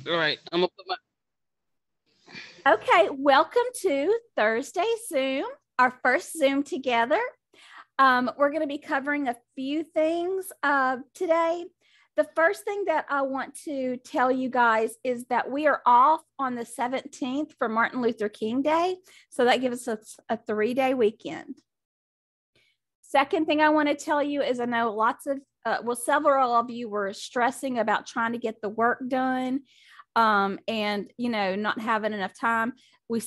All right. I'm gonna put my Okay, welcome to Thursday Zoom, our first Zoom together. We're going to be covering a few things today. The first thing that I want to tell you guys is that we are off on the 17th for Martin Luther King Day. So that gives us a 3-day weekend. Second thing I want to tell you is I know several of you were stressing about trying to get the work done and, not having enough time. I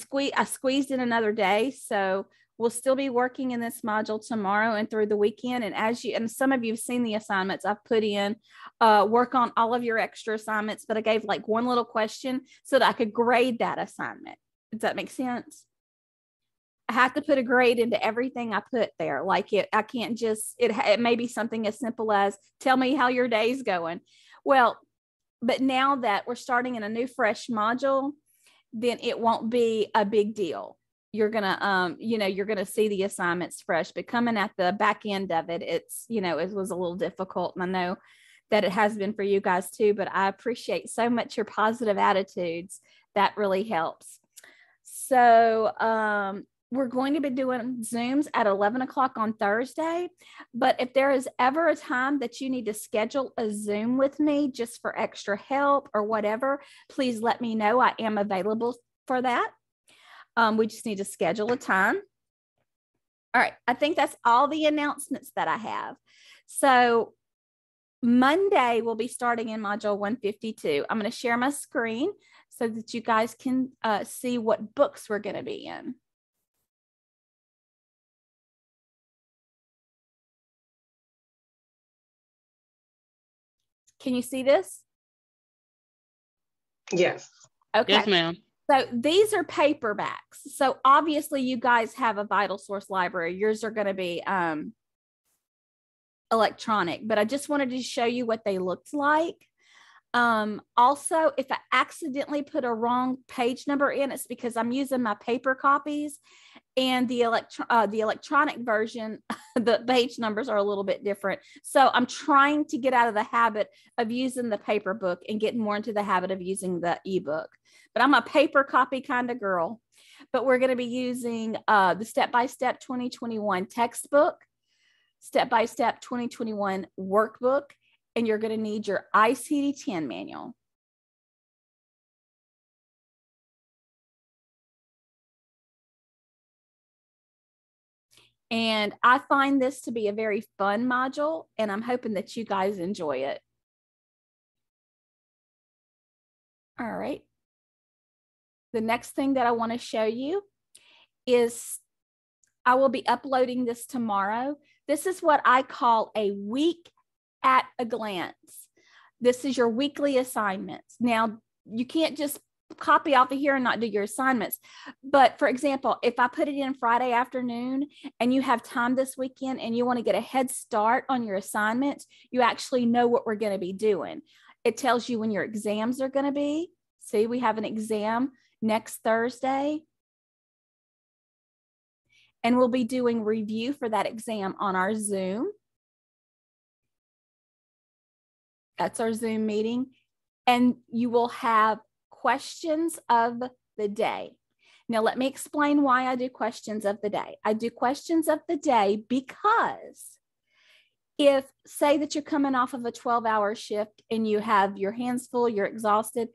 squeezed in another day. So we'll still be working in this module tomorrow and through the weekend. And some of you have seen the assignments I've put in, work on all of your extra assignments, but I gave like one little question so that I could grade that assignment. Does that make sense? I have to put a grade into everything I put there. I can't just, it may be something as simple as tell me how your day's going. Well, but now that we're starting in a new fresh module, then it won't be a big deal. You're going to, you're going to see the assignments fresh, but coming at the back end of it, it was a little difficult. And I know that it has been for you guys too, but I appreciate so much your positive attitudes. That really helps. So, we're going to be doing Zooms at 11 o'clock on Thursday. But if there is ever a time that you need to schedule a Zoom with me just for extra help or whatever, please let me know. I am available for that. We just need to schedule a time. All right. I think that's all the announcements that I have. So Monday, we'll be starting in module 152. I'm going to share my screen so that you guys can see what books we're going to be in. Can you see this? Yes. Okay. Yes, ma'am. So these are paperbacks. So obviously you guys have a Vital Source library. Yours are going to be electronic, but I just wanted to show you what they looked like. Also, if I accidentally put a wrong page number in, it's because I'm using my paper copies, and the electronic version, the page numbers are a little bit different. So I'm trying to get out of the habit of using the paper book and getting more into the habit of using the ebook. But I'm a paper copy kind of girl. But we're going to be using the Step-by-Step 2021 textbook, Step-by-Step 2021 workbook, and you're going to need your ICD-10 manual. And I find this to be a very fun module, and I'm hoping that you guys enjoy it. All right. The next thing that I want to show you is I will be uploading this tomorrow. This is what I call a week at a glance. This is your weekly assignments. Now, you can't just copy off of here and not do your assignments. But for example, if I put it in Friday afternoon and you have time this weekend and you want to get a head start on your assignments, you actually know what we're going to be doing. It tells you when your exams are going to be. See, we have an exam next Thursday. And we'll be doing review for that exam on our Zoom. That's our Zoom meeting. And you will have questions of the day. Now, let me explain why I do questions of the day. I do questions of the day because if, say that you're coming off of a 12-hour shift and you have your hands full, you're exhausted,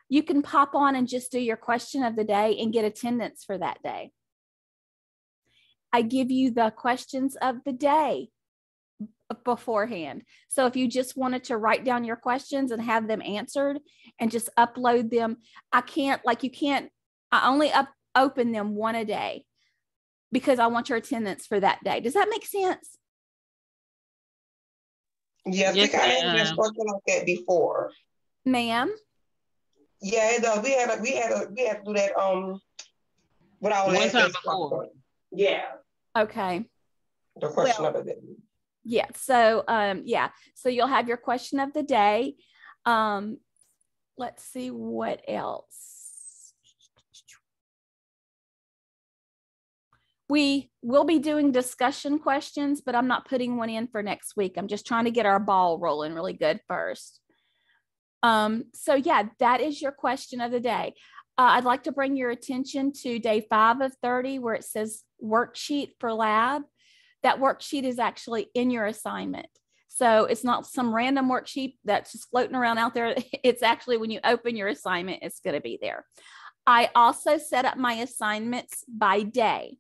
you can pop on and just do your question of the day and get attendance for that day. I give you the questions of the day beforehand. So if you just wanted to write down your questions and have them answered and just upload them, I only open them one a day because I want your attendance for that day. Does that make sense? Yeah, I think I had been working like that before. Ma'am? Yeah, it does. We had to do that with our one time before. Yeah. Okay. The question of the day. Yeah. So So you'll have your question of the day. Let's see what else. We will be doing discussion questions, but I'm not putting one in for next week. I'm just trying to get our ball rolling really good first. So yeah, that is your question of the day. I'd like to bring your attention to day 5 of 30, where it says worksheet for lab. That worksheet is actually in your assignment. So it's not some random worksheet that's just floating around out there. It's actually when you open your assignment, it's going to be there. I also set up my assignments by day.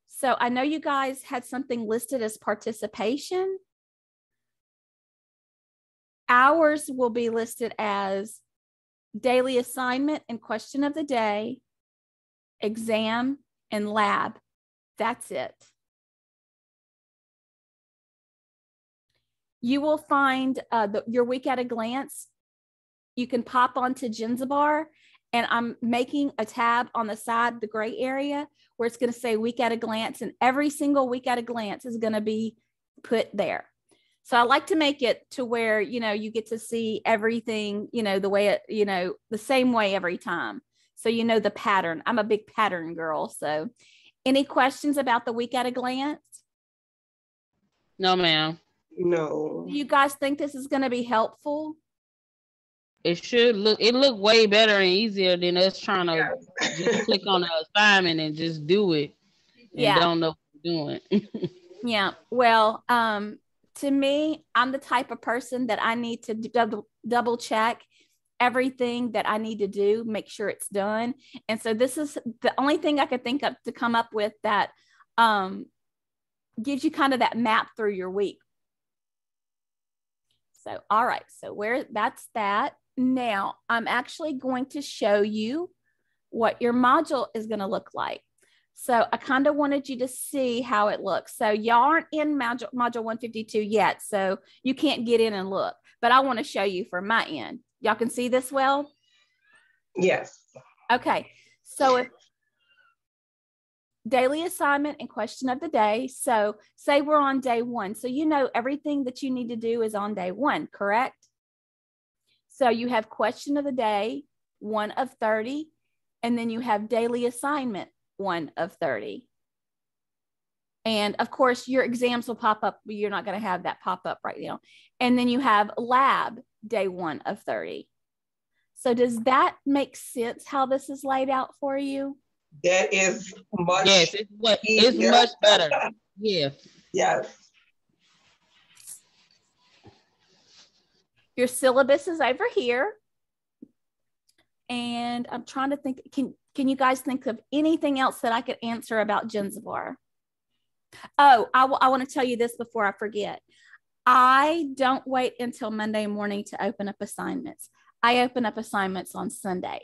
So I know you guys had something listed as participation. Ours will be listed as daily assignment and question of the day, exam, and lab. That's it. You will find your week at a glance. You can pop onto Jenzabar, and I'm making a tab on the side, the gray area, where it's going to say week at a glance, and every single week at a glance is going to be put there. So I like to make it to where, you get to see everything, the way it, the same way every time. So, the pattern. I'm a big pattern girl. So any questions about the week at a glance? No, ma'am. No. Do you guys think this is going to be helpful? It look way better and easier than us trying to just click on the assignment and just do it. And don't know what we're doing. Yeah. Well, to me, I'm the type of person that I need to double check everything that I need to do, make sure it's done. And so this is the only thing I could think of to come up with that gives you kind of that map through your week. So, all right. So that's that. Now I'm actually going to show you what your module is going to look like. So I kind of wanted you to see how it looks. So y'all aren't in module 152 yet, so you can't get in and look, but I want to show you from my end. Y'all can see this well? Yes. Okay. So if daily assignment and question of the day. So say we're on day 1. So everything that you need to do is on day 1, correct? So you have question of the day, 1 of 30, and then you have daily assignment, 1 of 30. And of course, your exams will pop up, but you're not going to have that pop up right now. And then you have lab, day 1 of 30. So does that make sense how this is laid out for you? That is much it's much better. Yeah. Yes. Your syllabus is over here. And I'm trying to think, can you guys think of anything else that I could answer about Jenzabar? Oh, I want to tell you this before I forget. I don't wait until Monday morning to open up assignments. I open up assignments on Sunday.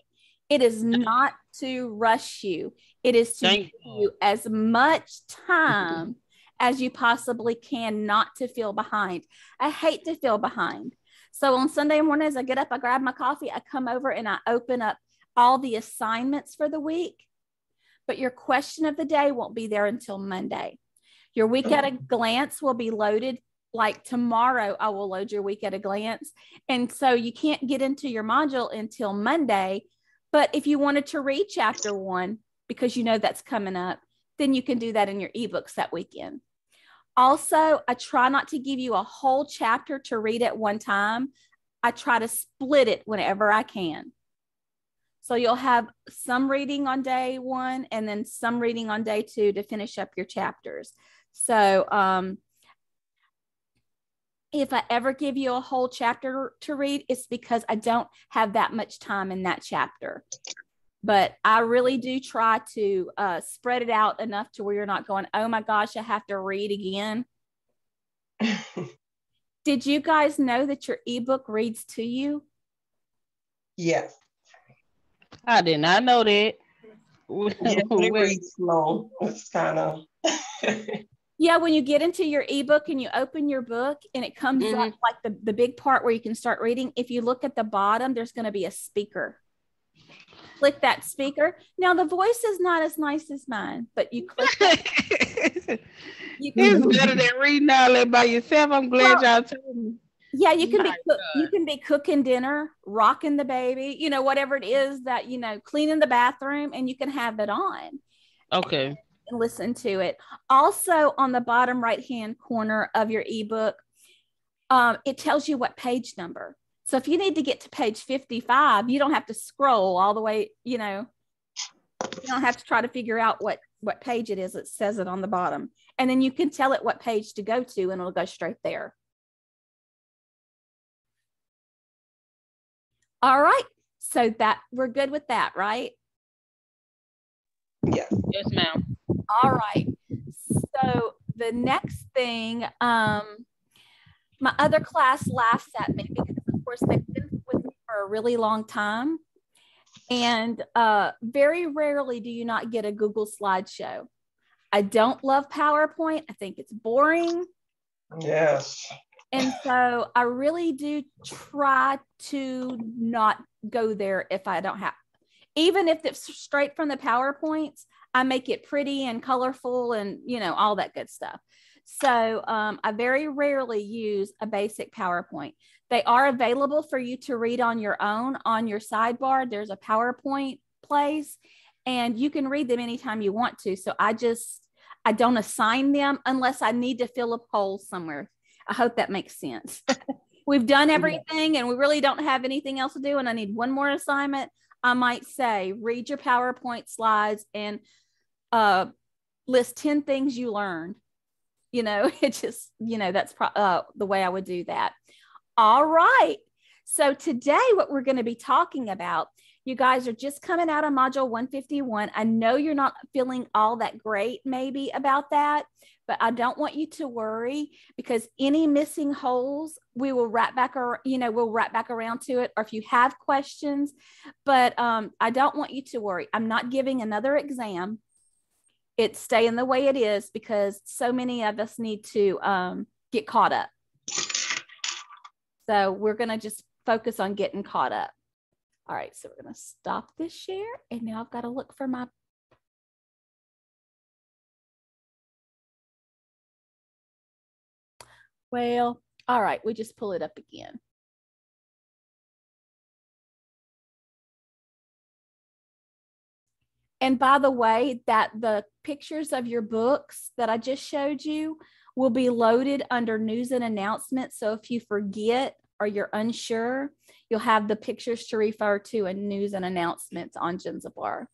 It is not to rush you. It is to give you as much time as you possibly can not to feel behind. I hate to feel behind. So on Sunday mornings, I get up, I grab my coffee, I come over and I open up all the assignments for the week. But your question of the day won't be there until Monday. Your week at a glance will be loaded. Like tomorrow, I will load your week at a glance. And so you can't get into your module until Monday. But if you wanted to read chapter 1, because that's coming up, then you can do that in your ebooks that weekend. Also, I try not to give you a whole chapter to read at one time. I try to split it whenever I can. So you'll have some reading on day 1 and then some reading on day 2 to finish up your chapters. So if I ever give you a whole chapter to read, it's because I don't have that much time in that chapter. But I really do try to spread it out enough to where you're not going, oh my gosh, I have to read again. Did you guys know that your ebook reads to you? Yes. I did not know that. Yeah, it reads slow. It's kind of... Yeah, when you get into your ebook and you open your book and it comes up like the big part where you can start reading, if you look at the bottom, there's going to be a speaker. Click that speaker. Now, the voice is not as nice as mine, but you click that. It's better than reading all that by yourself. I'm glad y'all told me. Yeah, you can be cooking dinner, rocking the baby, whatever it is that, cleaning the bathroom, and you can have it on. Okay. And listen to it. Also, on the bottom right-hand corner of your ebook, it tells you what page number. So if you need to get to page 55, you don't have to scroll all the way, you know, you don't have to try to figure out what page it is. It says it on the bottom. And then you can tell it what page to go to, and it'll go straight there. All right. So that we're good with that, right? Yeah. Yes, ma'am. All right. So the next thing, my other class laughs at me because, of course, they've been with me for a really long time. And very rarely do you not get a Google slideshow. I don't love PowerPoint. I think it's boring. Yes. And so I really do try to not go there if I don't have, even if it's straight from the PowerPoints, I make it pretty and colorful and, you know, all that good stuff. So I very rarely use a basic PowerPoint. They are available for you to read on your own. On your sidebar, there's a PowerPoint place, and you can read them anytime you want to. So I don't assign them unless I need to fill a poll somewhere. I hope that makes sense. We've done everything and we really don't have anything else to do, and I need one more assignment. I might say, read your PowerPoint slides and list 10 things you learned. You know, it just, you know, that's the way I would do that. All right. So today, what we're going to be talking about, you guys are just coming out of module 151. I know you're not feeling all that great maybe about that, but I don't want you to worry, because any missing holes, we will wrap back, or, you know, we'll wrap back around to it, or if you have questions, but I don't want you to worry. I'm not giving another exam. It's staying the way it is because so many of us need to get caught up. So we're going to just focus on getting caught up. All right, so we're going to stop this share, and now I've got to look for my. Well, all right, we just pull it up again. And by the way, that the pictures of your books that I just showed you will be loaded under news and announcements. So if you forget or you're unsure, you'll have the pictures to refer to in news and announcements on Gemzipar.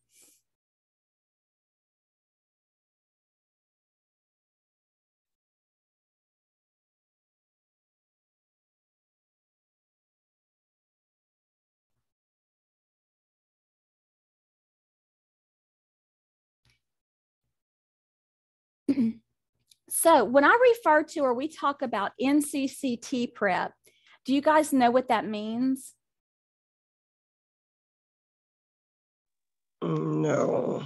So when I refer to, or we talk about NCCT Prep, do you guys know what that means? No.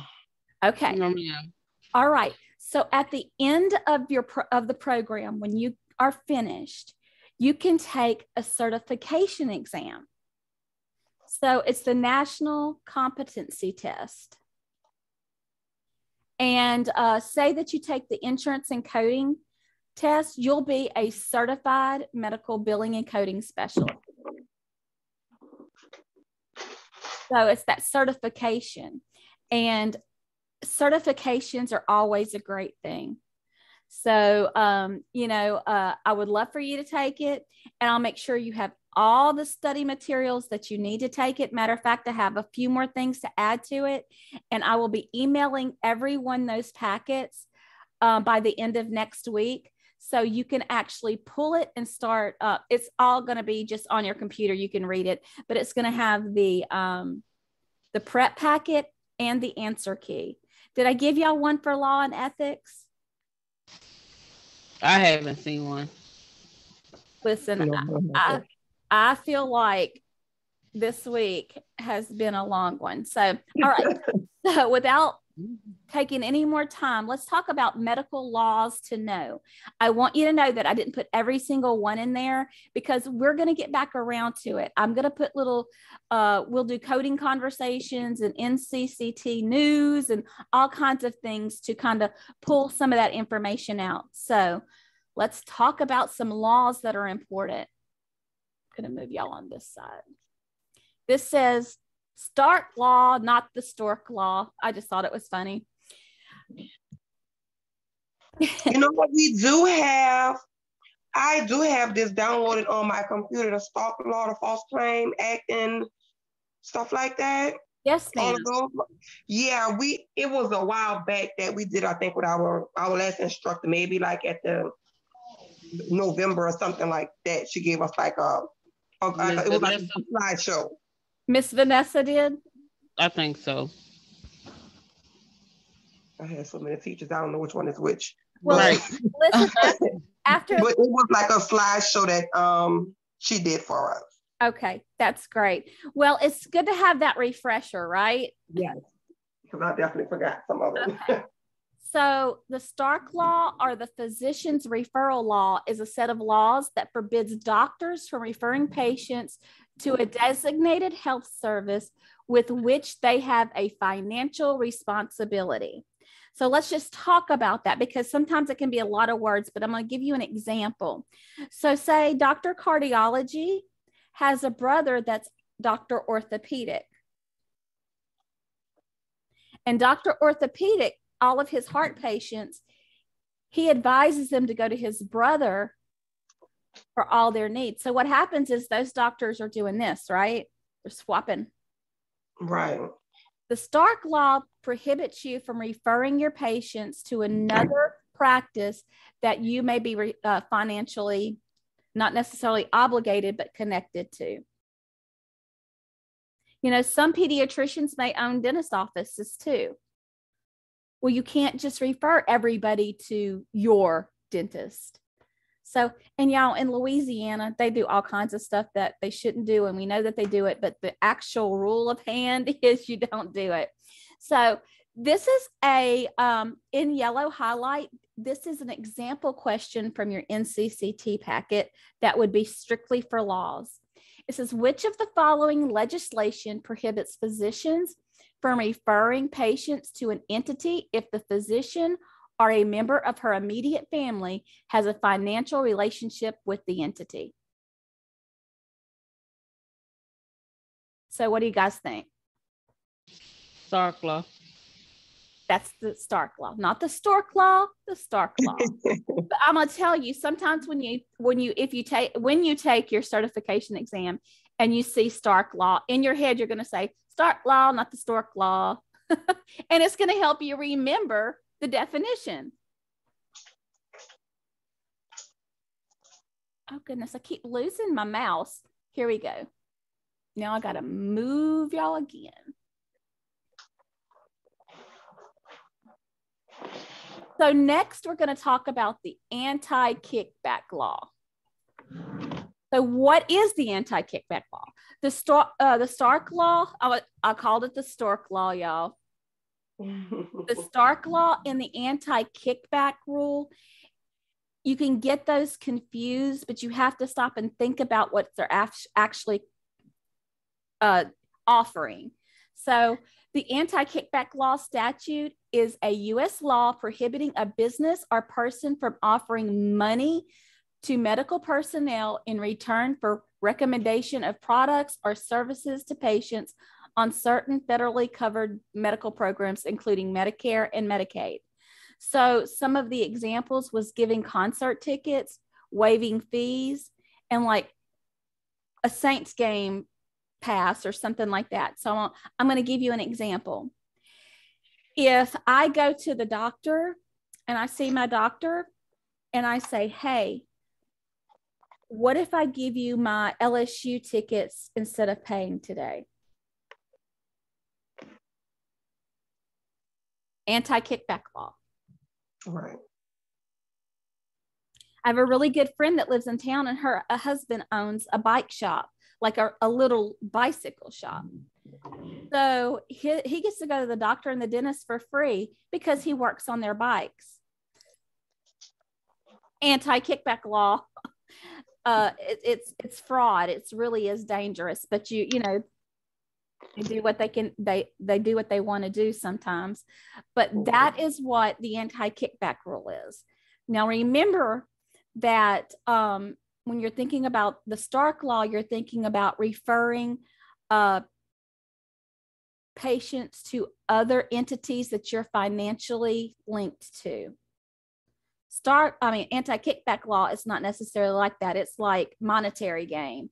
Okay. No, yeah. All right. So at the end of the program, when you are finished, you can take a certification exam. So it's the National Competency Test. And say that you take the insurance and coding test, you'll be a certified medical billing and coding specialist. So it's that certification, and certifications are always a great thing. So, you know, I would love for you to take it, and I'll make sure you have all the study materials that you need to take it. Matter of fact, I have a few more things to add to it, and I will be emailing everyone those packets by the end of next week. So you can actually pull it and start. It's all going to be just on your computer. You can read it, but it's going to have the prep packet and the answer key. Did I give y'all one for law and ethics? I haven't seen one. Listen, I feel like this week has been a long one. So, all right. So without taking any more time, let's talk about medical laws to know. I want you to know that I didn't put every single one in there because we're going to get back around to it. I'm going to put little, we'll do coding conversations and NCCT news and all kinds of things to kind of pull some of that information out. So let's talk about some laws that are important. I'm going to move y'all on this side. This says Stark Law, not the Stork Law. I just thought it was funny. You know what we do have? I do have this downloaded on my computer, the Stalk Law, the False Claim Act, and stuff like that. Yes, ma'am. All of those. Yeah, it was a while back that we did, I think, with our last instructor, maybe like at the November or something like that. She gave us like it was like a slideshow. Miss Vanessa did? I think so. I had so many teachers, I don't know which one is which. Well, listen, after but it was like a slideshow that she did for us. Okay, that's great. Well, it's good to have that refresher, right? Yes, because I definitely forgot some of them. Okay. So the Stark Law, or the Physician's Referral Law, is a set of laws that forbids doctors from referring patients to a designated health service with which they have a financial responsibility. So let's just talk about that, because sometimes it can be a lot of words, but I'm going to give you an example. So say Dr. Cardiology has a brother that's Dr. Orthopedic. And Dr. Orthopedic, all of his heart patients, he advises them to go to his brother for all their needs. So what happens is those doctors are doing this, right? They're swapping. Right. The Stark Law prohibits you from referring your patients to another practice that you may be financially, not necessarily obligated, but connected to. You know, some pediatricians may own dentist offices too. Well, you can't just refer everybody to your dentist. So, and y'all, in Louisiana, they do all kinds of stuff that they shouldn't do, and we know that they do it, but the actual rule of hand is you don't do it. So this is a, in yellow highlight, this is an example question from your NCCT packet that would be strictly for laws. It says, which of the following legislation prohibits physicians from referring patients to an entity if the physician or a member of her immediate family has a financial relationship with the entity? So what do you guys think? Stark Law. That's the Stark Law, not the Stork Law, the Stark Law. But I'm gonna tell you, sometimes when you take your certification exam and you see Stark Law, in your head you're gonna say Stark Law, not the Stork Law. And it's gonna help you remember the definition. Oh goodness, I keep losing my mouse. Here we go. Now I gotta move y'all again. So next we're going to talk about the Anti-Kickback Law. So what is the Anti-Kickback Law? The Stark Law, I called it the Stork Law, y'all. The Stark Law and the Anti-Kickback Rule, you can get those confused, but you have to stop and think about what they're actually offering. So the Anti-Kickback Law statute is a U.S. law prohibiting a business or person from offering money to medical personnel in return for recommendation of products or services to patients on certain federally covered medical programs, including Medicare and Medicaid. So some of the examples was giving concert tickets, waiving fees, and like a Saints game pass or something like that. So I'm going to give you an example. If I go to the doctor and I see my doctor and I say, hey, what if I give you my LSU tickets instead of paying today? Anti-Kickback Law. Right. I have a really good friend that lives in town, and her husband owns a bike shop, like a little bicycle shop. So he gets to go to the doctor and the dentist for free because he works on their bikes. Anti-Kickback Law. It's fraud. It really is dangerous, but you know, they do what they can, they do what they want to do sometimes. But that is what the Anti-Kickback Rule is. Now remember that when you're thinking about the Stark Law, you're thinking about referring patients to other entities that you're financially linked to. Anti-kickback law is not necessarily like that. It's like monetary gain.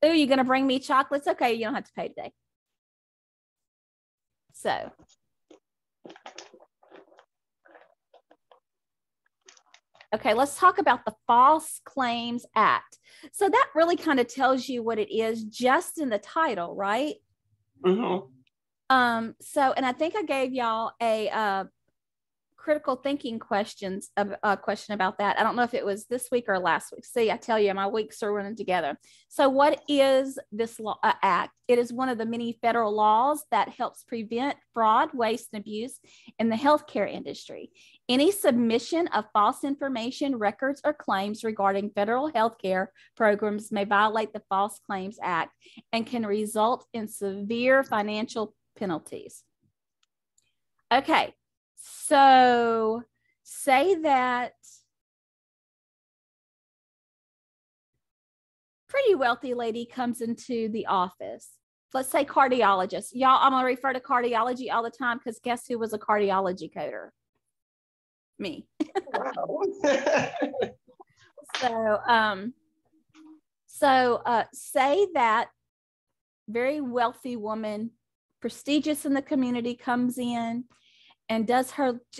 Oh, you're going to bring me chocolates? Okay, you don't have to pay today. So. Okay, let's talk about the False Claims Act. So that really kind of tells you what it is just in the title, right? Mm-hmm. And I think I gave y'all a critical thinking question about that. I don't know if it was this week or last week. See, I tell you, my weeks are running together. So what is this law, act? It is one of the many federal laws that helps prevent fraud, waste, and abuse in the healthcare industry. Any submission of false information, records, or claims regarding federal healthcare programs may violate the False Claims Act and can result in severe financial penalties. Okay. So say that pretty wealthy lady comes into the office. Let's say cardiologist. Y'all, I'm going to refer to cardiology all the time because guess who was a cardiology coder? Me. Wow. So say that very wealthy woman, prestigious in the community, comes in and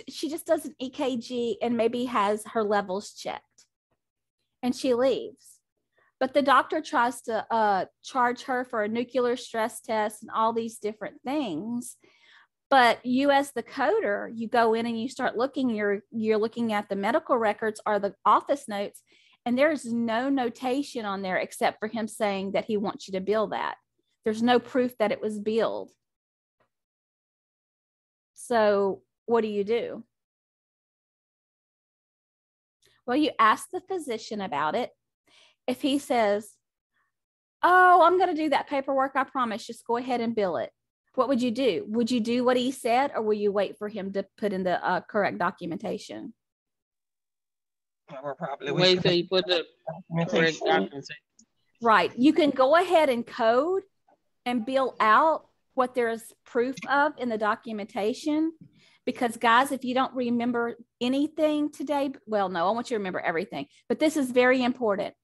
she just does an EKG and maybe has her levels checked and she leaves. But the doctor tries to charge her for a nuclear stress test and all these different things. But you as the coder, you go in and you start looking, you're looking at the medical records or the office notes, and there's no notation on there except for him saying that he wants you to bill that. There's no proof that it was billed. So what do? Well, you ask the physician about it. If he says, oh, I'm going to do that paperwork, I promise, just go ahead and bill it. What would you do? Would you do what he said, or will you wait for him to put in the correct documentation? We'll probably wait till you put the correct documentation. Right. You can go ahead and code and bill out what there's proof of in the documentation. Because guys, if you don't remember anything today, well, no, I want you to remember everything. But this is very important.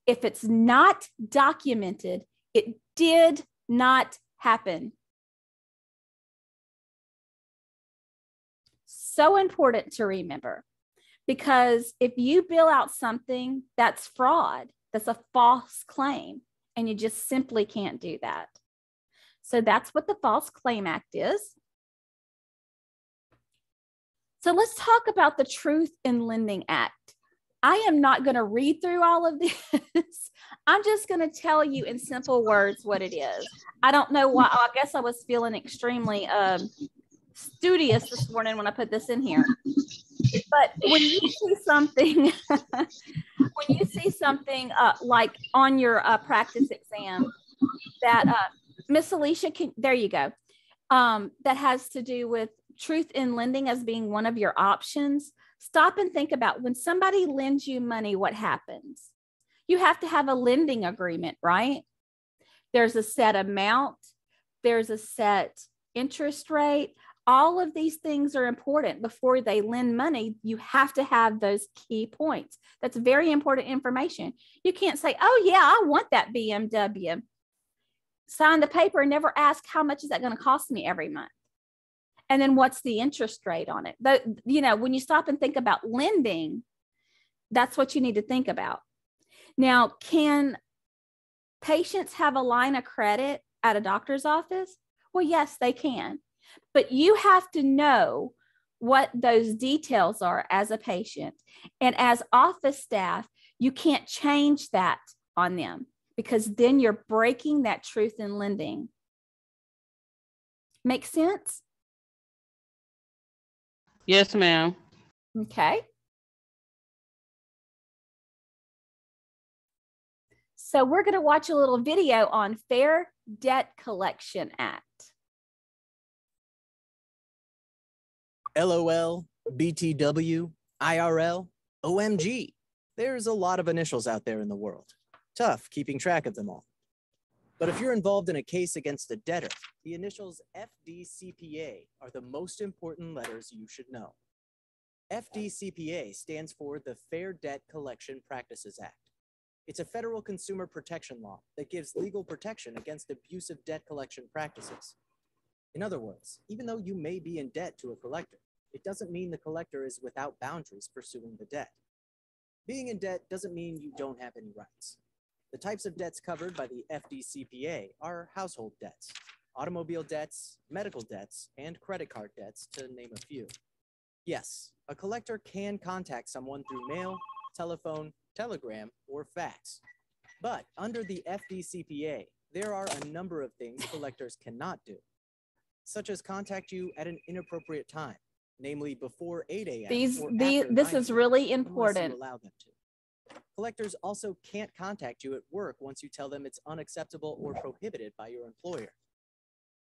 If it's not documented, it did not happen. So important to remember, because if you bill out something, that's fraud. That's a false claim, and you just simply can't do that. So that's what the False Claim Act is. So let's talk about the Truth in Lending Act. I am not going to read through all of this. I'm just going to tell you in simple words what it is. I don't know why. I guess I was feeling extremely studious this morning when I put this in here. But when you see something, like on your practice exam that Miss Alicia there you go, that has to do with truth in lending as being one of your options, stop and think about when somebody lends you money, what happens? You have to have a lending agreement, right? There's a set amount, there's a set interest rate. All of these things are important. Before they lend money, you have to have those key points. That's very important information. You can't say, oh yeah, I want that BMW. Sign the paper and never ask how much is that going to cost me every month. And then what's the interest rate on it? But, you know, when you stop and think about lending, that's what you need to think about. Now, can patients have a line of credit at a doctor's office? Well, yes, they can. But you have to know what those details are as a patient. And as office staff, you can't change that on them, because then you're breaking that truth in lending. Make sense? Yes, ma'am. Okay. So we're going to watch a little video on Fair Debt Collection Act. LOL, BTW, IRL, OMG. There's a lot of initials out there in the world. Tough keeping track of them all. But if you're involved in a case against a debtor, the initials FDCPA are the most important letters you should know. FDCPA stands for the Fair Debt Collection Practices Act. It's a federal consumer protection law that gives legal protection against abusive debt collection practices. In other words, even though you may be in debt to a collector, it doesn't mean the collector is without boundaries pursuing the debt. Being in debt doesn't mean you don't have any rights. The types of debts covered by the FDCPA are household debts, automobile debts, medical debts, and credit card debts, to name a few. Yes, a collector can contact someone through mail, telephone, telegram, or fax. But under the FDCPA, there are a number of things collectors cannot do, such as contact you at an inappropriate time, namely before 8 a.m. This is really important. You allow them to. Collectors also can't contact you at work once you tell them it's unacceptable or prohibited by your employer.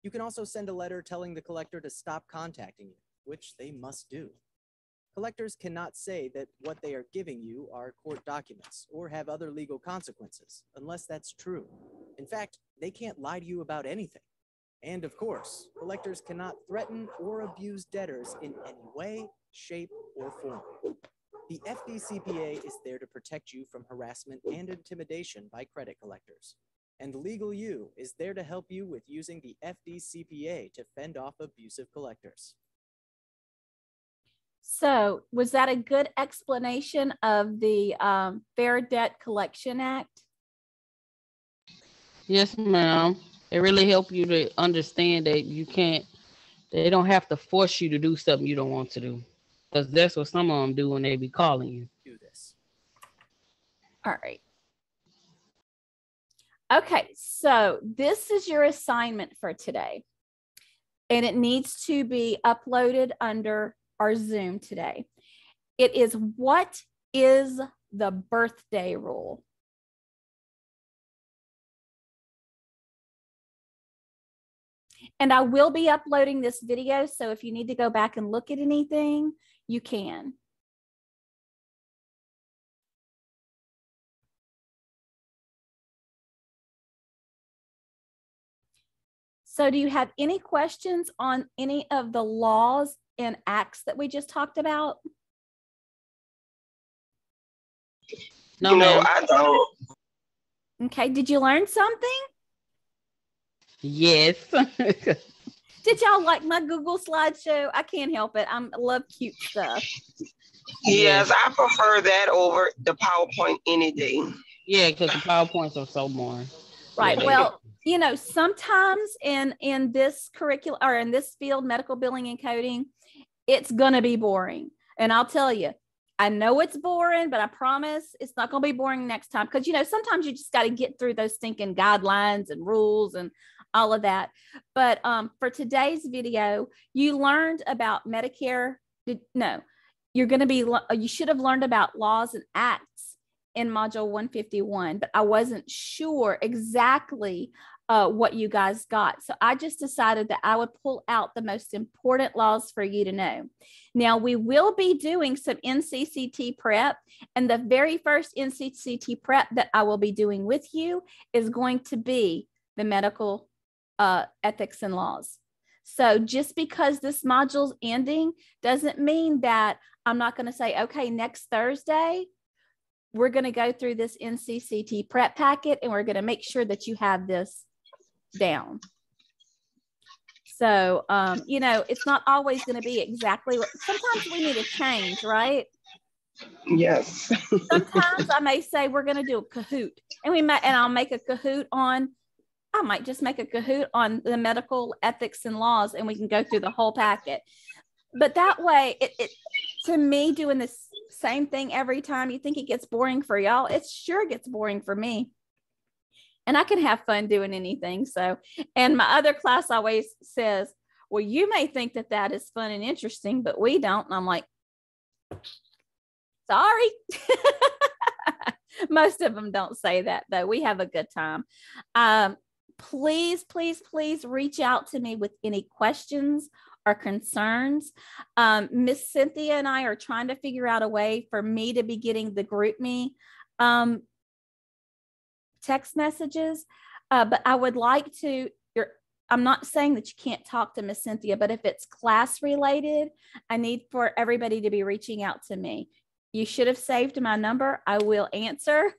You can also send a letter telling the collector to stop contacting you, which they must do. Collectors cannot say that what they are giving you are court documents or have other legal consequences, unless that's true. In fact, they can't lie to you about anything. And of course, collectors cannot threaten or abuse debtors in any way, shape, or form. The FDCPA is there to protect you from harassment and intimidation by credit collectors. And Legal U is there to help you with using the FDCPA to fend off abusive collectors. So, was that a good explanation of the Fair Debt Collection Act? Yes, ma'am. It really helped you to understand that they don't have to force you to do something you don't want to do. Because that's what some of them do when they be calling you. Do this. All right. Okay, so this is your assignment for today. And it needs to be uploaded under our Zoom today. It is, what is the birthday rule? And I will be uploading this video, so if you need to go back and look at anything, you can. So do you have any questions on any of the laws and acts that we just talked about? No, I don't. Okay, did you learn something? Yes. Did y'all like my Google slideshow? I can't help it. I love cute stuff. Yes, I prefer that over the PowerPoint any day. Yeah, because the PowerPoints are so boring. Right. Yeah, well, you know, sometimes in this curriculum or in this field, medical billing and coding, it's going to be boring. And I'll tell you, I know it's boring, but I promise it's not going to be boring next time. Because, you know, sometimes you just got to get through those stinking guidelines and rules and all of that. But for today's video, you learned about Medicare. You should have learned about laws and acts in module 151, but I wasn't sure exactly what you guys got. So I just decided that I would pull out the most important laws for you to know. Now, we will be doing some NCCT prep, and the very first NCCT prep that I will be doing with you is going to be the medical ethics and laws. So just because this module's ending doesn't mean that I'm not going to say, okay, next Thursday, we're going to go through this NCCT prep packet and we're going to make sure that you have this down. So, you know, it's not always going to be exactly what, sometimes we need a change, right? Yes. Sometimes I may say we're going to do a Kahoot and I'll make a Kahoot on, I might just make a Kahoot on the medical ethics and laws and we can go through the whole packet. But that way, it to me, doing this same thing every time, you think it gets boring for y'all. It sure gets boring for me. And I can have fun doing anything. So, and my other class always says, well, you may think that that is fun and interesting, but we don't. And I'm like, sorry. Most of them don't say that, though. We have a good time. Please, please, please reach out to me with any questions or concerns. Miss Cynthia and I are trying to figure out a way for me to be getting the GroupMe text messages, but I would like to, I'm not saying that you can't talk to Miss Cynthia, but if it's class related, I need for everybody to be reaching out to me. You should have saved my number. I will answer,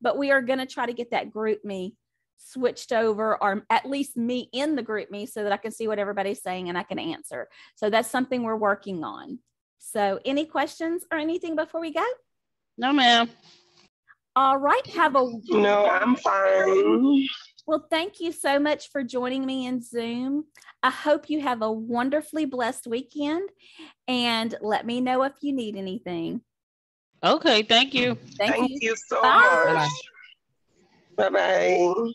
but we are going to try to get that group me switched over, or at least me in the group me, so that I can see what everybody's saying and I can answer. So that's something we're working on. So any questions or anything before we go? No, ma'am. All right. No, I'm fine. Well, thank you so much for joining me in Zoom. I hope you have a wonderfully blessed weekend, and let me know if you need anything. Okay, thank you. Thank you so Bye. much. Bye-bye.